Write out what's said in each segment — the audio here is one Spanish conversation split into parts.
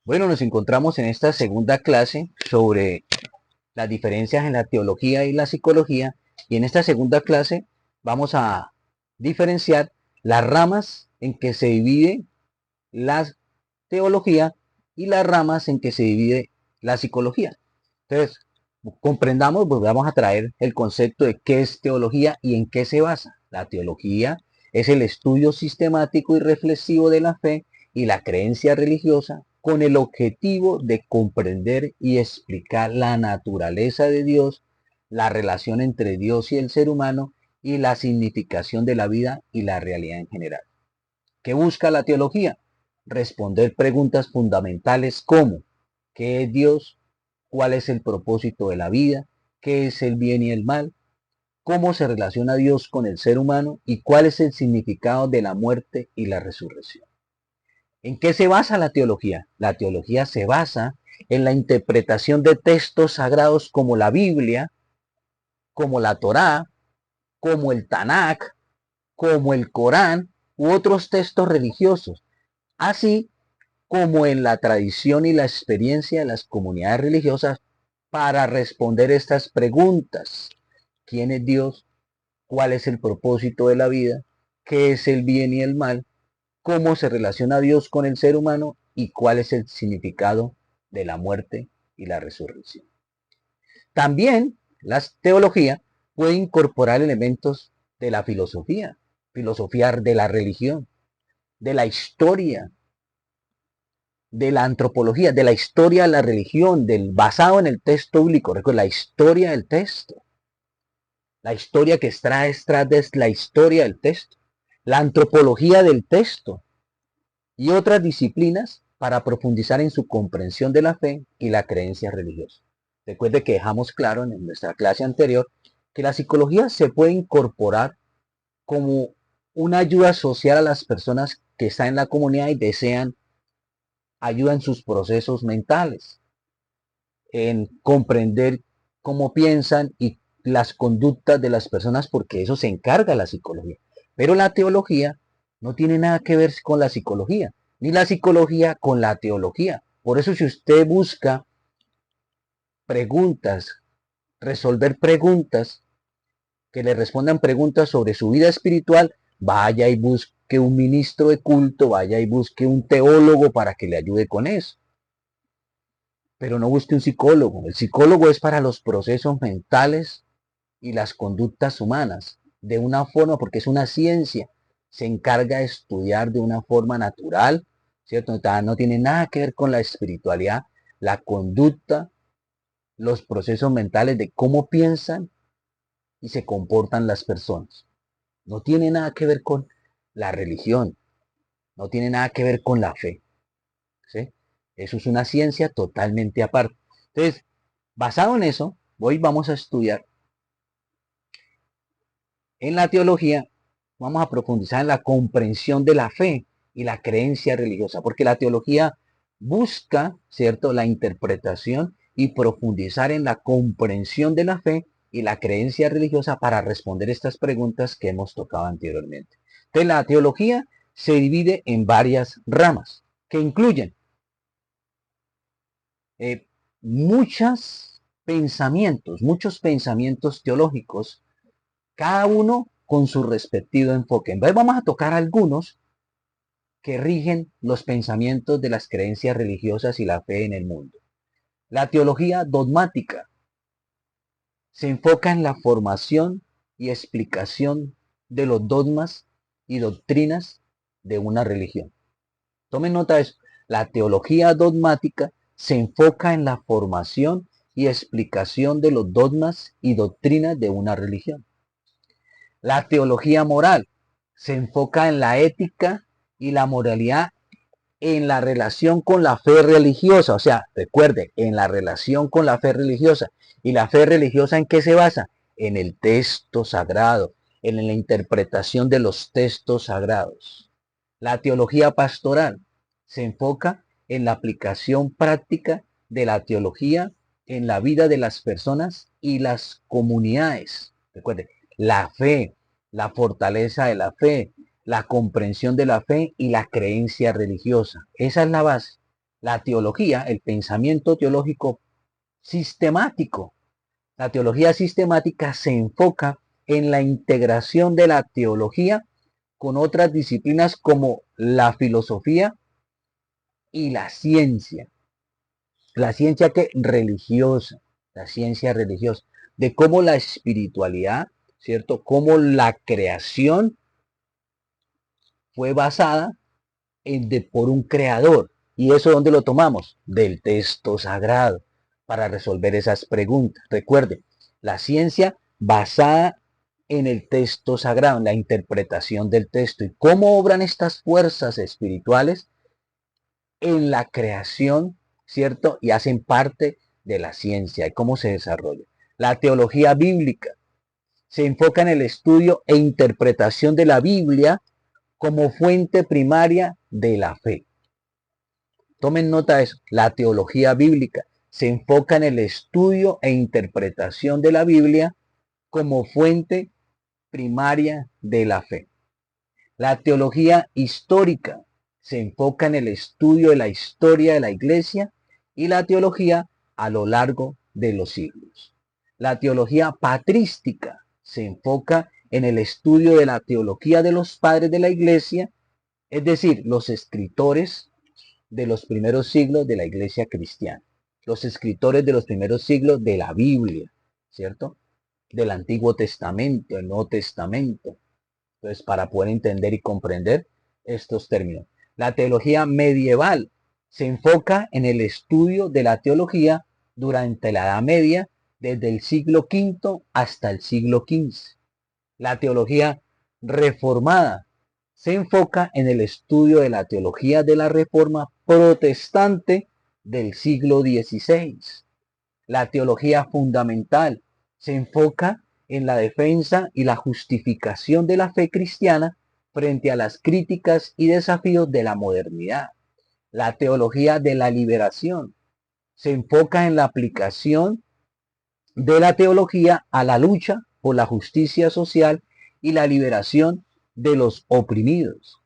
Bueno, nos encontramos en esta segunda clase sobre las diferencias en la teología y la psicología, y en esta segunda clase vamos a diferenciar las ramas en que se divide la teología y las ramas en que se divide la psicología. Entonces, comprendamos, pues vamos a traer el concepto de qué es teología y en qué se basa. La teología es el estudio sistemático y reflexivo de la fe y la creencia religiosa con el objetivo de comprender y explicar la naturaleza de Dios, la relación entre Dios y el ser humano y la significación de la vida y la realidad en general. ¿Qué busca la teología? Responder preguntas fundamentales como ¿qué es Dios? ¿Cuál es el propósito de la vida? ¿Qué es el bien y el mal? ¿Cómo se relaciona Dios con el ser humano? ¿Y cuál es el significado de la muerte y la resurrección? ¿En qué se basa la teología? La teología se basa en la interpretación de textos sagrados como la Biblia, como la Torá, como el Tanakh, como el Corán u otros textos religiosos, así como en la tradición y la experiencia de las comunidades religiosas para responder estas preguntas. ¿Quién es Dios? ¿Cuál es el propósito de la vida? ¿Qué es el bien y el mal? ¿Cómo se relaciona Dios con el ser humano? ¿Y cuál es el significado de la muerte y la resurrección? También la teología puede incorporar elementos de la filosofía de la religión, de la historia, de la antropología, de la historia de la religión, basado en el texto bíblico. Recuerda, la historia del texto, la historia que extrae de la historia del texto, la antropología del texto y otras disciplinas para profundizar en su comprensión de la fe y la creencia religiosa. Recuerde que dejamos claro en nuestra clase anterior que la psicología se puede incorporar como una ayuda social a las personas que están en la comunidad y desean ayuda en sus procesos mentales, en comprender cómo piensan y las conductas de las personas, porque eso se encarga la psicología. Pero la teología no tiene nada que ver con la psicología, ni la psicología con la teología. Por eso si usted busca preguntas, resolver preguntas, que le respondan preguntas sobre su vida espiritual, vaya y busque un ministro de culto, vaya y busque un teólogo para que le ayude con eso. Pero no busque un psicólogo. El psicólogo es para los procesos mentales y las conductas humanas, de una forma, porque es una ciencia, se encarga de estudiar de una forma natural, ¿cierto? No tiene nada que ver con la espiritualidad, la conducta, los procesos mentales de cómo piensan y se comportan las personas. No tiene nada que ver con la religión, no tiene nada que ver con la fe, ¿sí? Eso es una ciencia totalmente aparte. Entonces, basado en eso, hoy vamos a estudiar en la teología, vamos a profundizar en la comprensión de la fe y la creencia religiosa, porque la teología busca, ¿cierto?, la interpretación y profundizar en la comprensión de la fe y la creencia religiosa para responder estas preguntas que hemos tocado anteriormente. Entonces, la teología se divide en varias ramas que incluyen eh, muchos pensamientos teológicos, cada uno con su respectivo enfoque. Entonces vamos a tocar algunos que rigen los pensamientos de las creencias religiosas y la fe en el mundo. La teología dogmática se enfoca en la formación y explicación de los dogmas y doctrinas de una religión. Tomen nota de eso. La teología dogmática se enfoca en la formación y explicación de los dogmas y doctrinas de una religión. La teología moral se enfoca en la ética y la moralidad en la relación con la fe religiosa. O sea, recuerde, en la relación con la fe religiosa. ¿Y la fe religiosa en qué se basa? En el texto sagrado, en la interpretación de los textos sagrados. La teología pastoral se enfoca en la aplicación práctica de la teología en la vida de las personas y las comunidades. Recuerde, la fe, la fortaleza de la fe, la comprensión de la fe y la creencia religiosa. Esa es la base. La teología, el pensamiento teológico sistemático. La teología sistemática se enfoca en la integración de la teología con otras disciplinas como la filosofía y la ciencia. La ciencia que religiosa, la ciencia religiosa, de cómo la espiritualidad, ¿cierto? Cómo la creación fue basada por un creador. ¿Y eso dónde lo tomamos? Del texto sagrado, para resolver esas preguntas. Recuerde, la ciencia basada en el texto sagrado, en la interpretación del texto. ¿Y cómo obran estas fuerzas espirituales en la creación, cierto? Y hacen parte de la ciencia y cómo se desarrolla. La teología bíblica se enfoca en el estudio e interpretación de la Biblia como fuente primaria de la fe. Tomen nota de eso. La teología bíblica se enfoca en el estudio e interpretación de la Biblia como fuente primaria de la fe. La teología histórica se enfoca en el estudio de la historia de la iglesia y la teología a lo largo de los siglos. La teología patrística se enfoca en el estudio de la teología de los padres de la iglesia, es decir, los escritores de los primeros siglos de la iglesia cristiana, los escritores de los primeros siglos de la Biblia, ¿cierto? Del Antiguo Testamento, el Nuevo Testamento. Entonces, para poder entender y comprender estos términos. La teología medieval se enfoca en el estudio de la teología durante la Edad Media, desde el siglo V hasta el siglo XV. La teología reformada se enfoca en el estudio de la teología de la Reforma protestante del siglo XVI. La teología fundamental se enfoca en la defensa y la justificación de la fe cristiana frente a las críticas y desafíos de la modernidad. La teología de la liberación se enfoca en la aplicación de la teología a la lucha por la justicia social y la liberación de los oprimidos.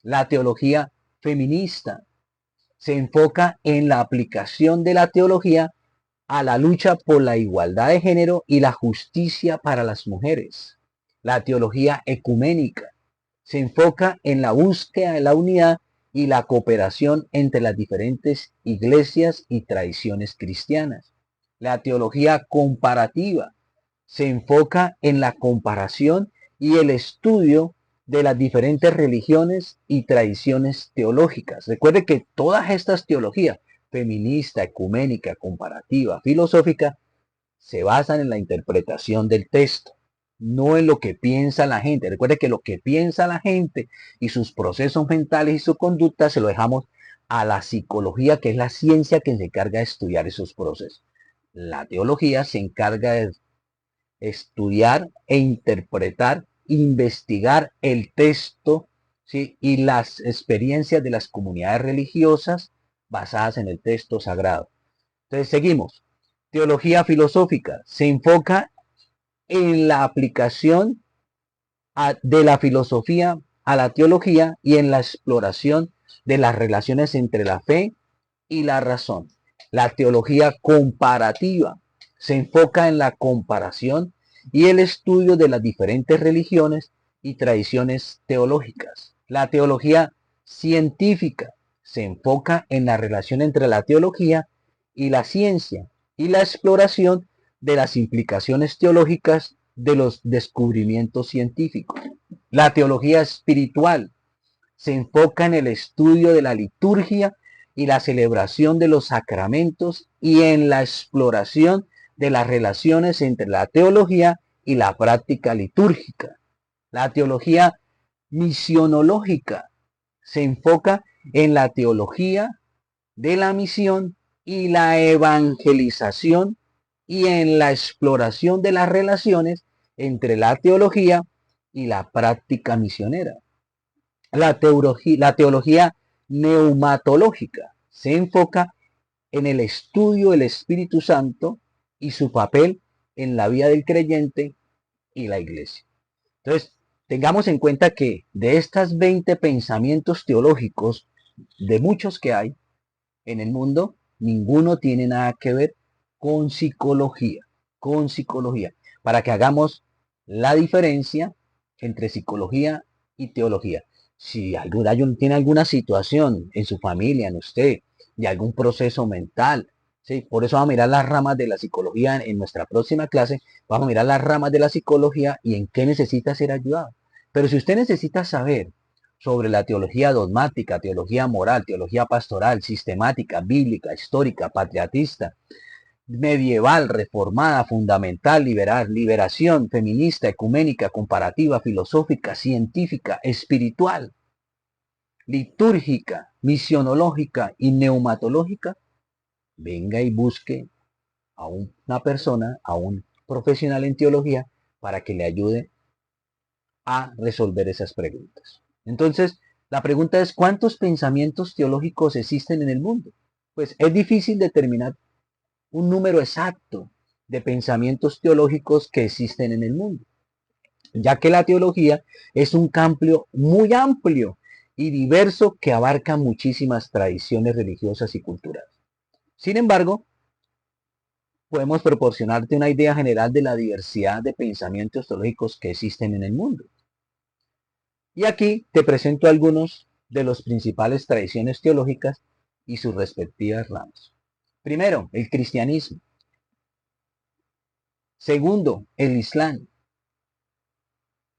La teología feminista se enfoca en la aplicación de la teología a la lucha por la igualdad de género y la justicia para las mujeres. La teología ecuménica se enfoca en la búsqueda de la unidad y la cooperación entre las diferentes iglesias y tradiciones cristianas. La teología comparativa se enfoca en la comparación y el estudio de las diferentes religiones y tradiciones teológicas. Recuerde que todas estas teologías, feminista, ecuménica, comparativa, filosófica, se basan en la interpretación del texto, no en lo que piensa la gente. Recuerde que lo que piensa la gente y sus procesos mentales y su conducta se lo dejamos a la psicología, que es la ciencia que se encarga de estudiar esos procesos. La teología se encarga de estudiar e interpretar, investigar el texto, ¿sí? Y las experiencias de las comunidades religiosas basadas en el texto sagrado. Entonces seguimos. Teología filosófica se enfoca en la aplicación de la filosofía a la teología y en la exploración de las relaciones entre la fe y la razón. La teología comparativa se enfoca en la comparación y el estudio de las diferentes religiones y tradiciones teológicas. La teología científica se enfoca en la relación entre la teología y la ciencia y la exploración de las implicaciones teológicas de los descubrimientos científicos. La teología espiritual se enfoca en el estudio de la liturgia y la celebración de los sacramentos y en la exploración de las relaciones entre la teología y la práctica litúrgica. La teología misionológica se enfoca en la teología de la misión y la evangelización y en la exploración de las relaciones entre la teología y la práctica misionera. La teología neumatológica se enfoca en el estudio del Espíritu Santo y su papel en la vida del creyente y la iglesia. Entonces, tengamos en cuenta que de estas 20 pensamientos teológicos, de muchos que hay, en el mundo, ninguno tiene nada que ver con psicología, con psicología, para que hagamos la diferencia entre psicología y teología. Si alguna tiene alguna situación en su familia, en usted, de algún proceso mental, ¿sí? Por eso vamos a mirar las ramas de la psicología en nuestra próxima clase. Vamos a mirar las ramas de la psicología y en qué necesita ser ayudado. Pero si usted necesita saber sobre la teología dogmática, teología moral, teología pastoral, sistemática, bíblica, histórica, patriotista, medieval, reformada, fundamental, liberal, liberación, feminista, ecuménica, comparativa, filosófica, científica, espiritual, litúrgica, misionológica y neumatológica, venga y busque a una persona, a un profesional en teología, para que le ayude a resolver esas preguntas. Entonces, la pregunta es, ¿cuántos pensamientos teológicos existen en el mundo? Pues es difícil determinar un número exacto de pensamientos teológicos que existen en el mundo, ya que la teología es un campo muy amplio y diverso que abarca muchísimas tradiciones religiosas y culturales. Sin embargo, podemos proporcionarte una idea general de la diversidad de pensamientos teológicos que existen en el mundo. Y aquí te presento algunos de las principales tradiciones teológicas y sus respectivas ramas. Primero, el cristianismo. Segundo, el islam.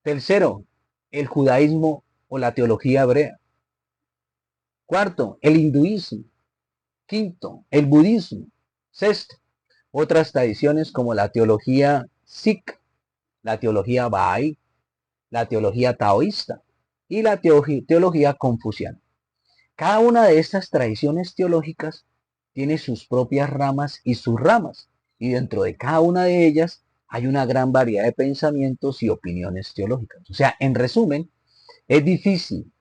Tercero, el judaísmo o la teología hebrea. Cuarto, el hinduismo. Quinto, el budismo. Sexto, otras tradiciones como la teología sikh, la teología bahá'í, la teología taoísta y la teología confuciana. Cada una de estas tradiciones teológicas tiene sus propias ramas y subramas, y dentro de cada una de ellas hay una gran variedad de pensamientos y opiniones teológicas. O sea, en resumen, es difícil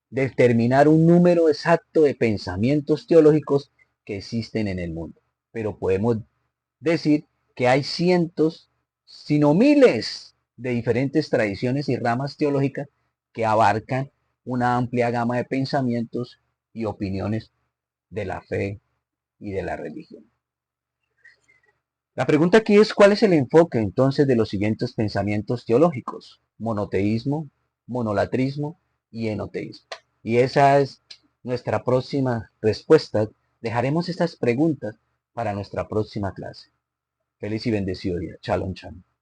determinar un número exacto de pensamientos teológicos que existen en el mundo, pero podemos decir que hay cientos, sino miles de diferentes tradiciones y ramas teológicas que abarcan una amplia gama de pensamientos y opiniones de la fe y de la religión. La pregunta aquí es, ¿cuál es el enfoque entonces de los siguientes pensamientos teológicos? Monoteísmo, monolatrismo y enoteísmo. Y esa es nuestra próxima respuesta. Dejaremos estas preguntas para nuestra próxima clase. Feliz y bendecido día. Shalom, shalom.